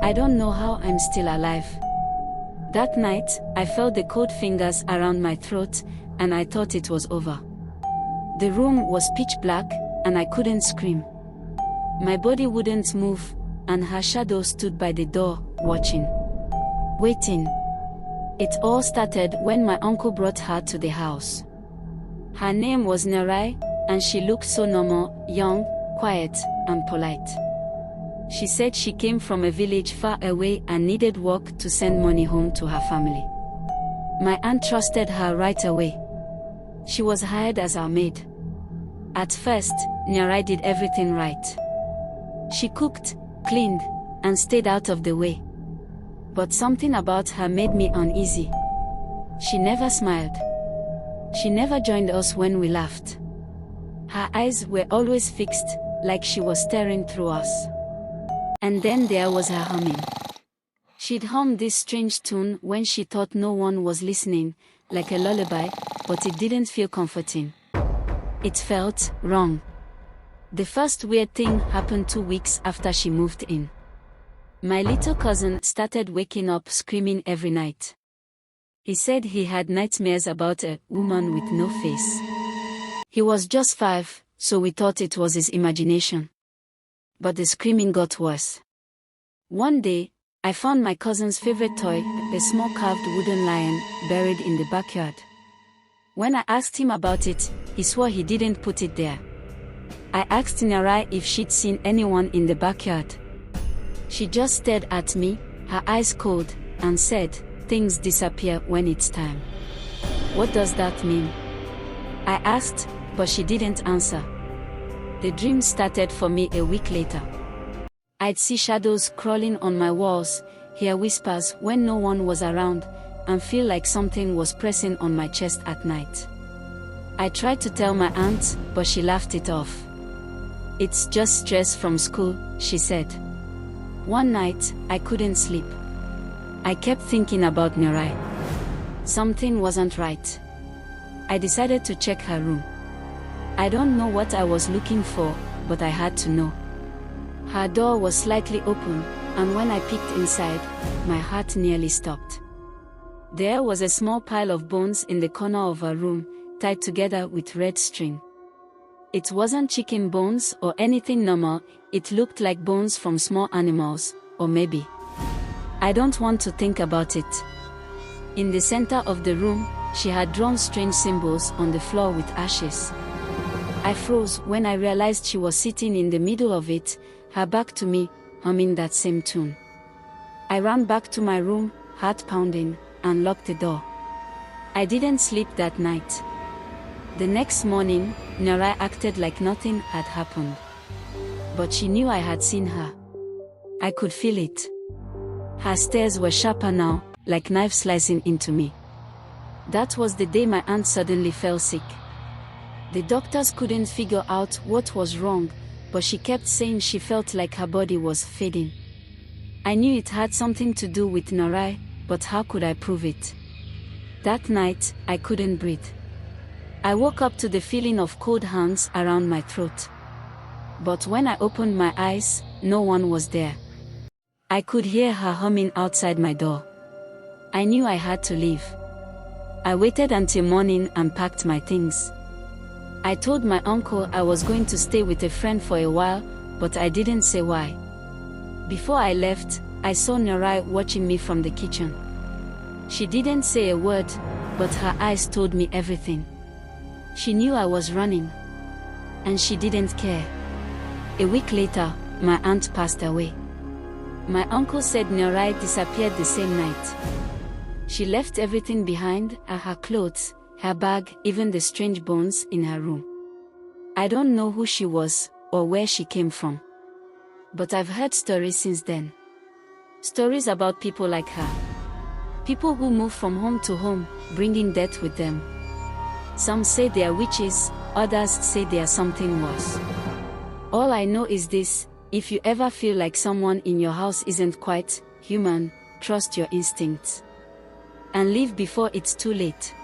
I don't know how I'm still alive. That night, I felt the cold fingers around my throat, and I thought it was over. The room was pitch black, and I couldn't scream. My body wouldn't move, and her shadow stood by the door, watching. Waiting. It all started when my uncle brought her to the house. Her name was Narai, and she looked so normal, young, quiet, and polite. She said she came from a village far away and needed work to send money home to her family. My aunt trusted her right away. She was hired as our maid. At first, Narai did everything right. She cooked, cleaned, and stayed out of the way. But something about her made me uneasy. She never smiled. She never joined us when we laughed. Her eyes were always fixed, like she was staring through us. And then there was her humming. She'd hum this strange tune when she thought no one was listening, like a lullaby, but it didn't feel comforting. It felt wrong. The first weird thing happened 2 weeks after she moved in. My little cousin started waking up screaming every night. He said he had nightmares about a woman with no face. He was just 5, so we thought it was his imagination. But the screaming got worse. One day, I found my cousin's favorite toy, a small carved wooden lion, buried in the backyard. When I asked him about it, he swore he didn't put it there. I asked Narai if she'd seen anyone in the backyard. She just stared at me, her eyes cold, and said, "Things disappear when it's time." What does that mean? I asked, but she didn't answer. The dream started for me a week later. I'd see shadows crawling on my walls, hear whispers when no one was around, and feel like something was pressing on my chest at night. I tried to tell my aunt, but she laughed it off. "It's just stress from school," she said. One night, I couldn't sleep. I kept thinking about Narai. Something wasn't right. I decided to check her room. I don't know what I was looking for, but I had to know. Her door was slightly open, and when I peeked inside, my heart nearly stopped. There was a small pile of bones in the corner of her room, tied together with red string. It wasn't chicken bones or anything normal, it looked like bones from small animals, or maybe. I don't want to think about it. In the center of the room, she had drawn strange symbols on the floor with ashes. I froze when I realized she was sitting in the middle of it, her back to me, humming that same tune. I ran back to my room, heart pounding, and locked the door. I didn't sleep that night. The next morning, Narai acted like nothing had happened. But she knew I had seen her. I could feel it. Her stares were sharper now, like knives slicing into me. That was the day my aunt suddenly fell sick. The doctors couldn't figure out what was wrong, but she kept saying she felt like her body was fading. I knew it had something to do with Narai, but how could I prove it? That night, I couldn't breathe. I woke up to the feeling of cold hands around my throat. But when I opened my eyes, no one was there. I could hear her humming outside my door. I knew I had to leave. I waited until morning and packed my things. I told my uncle I was going to stay with a friend for a while, but I didn't say why. Before I left, I saw Narai watching me from the kitchen. She didn't say a word, but her eyes told me everything. She knew I was running. And she didn't care. A week later, my aunt passed away. My uncle said Narai disappeared the same night. She left everything behind, her clothes, her bag, even the strange bones in her room. I don't know who she was, or where she came from. But I've heard stories since then. Stories about people like her. People who move from home to home, bringing death with them. Some say they are witches, others say they are something worse. All I know is this: if you ever feel like someone in your house isn't quite human, trust your instincts. And leave before it's too late.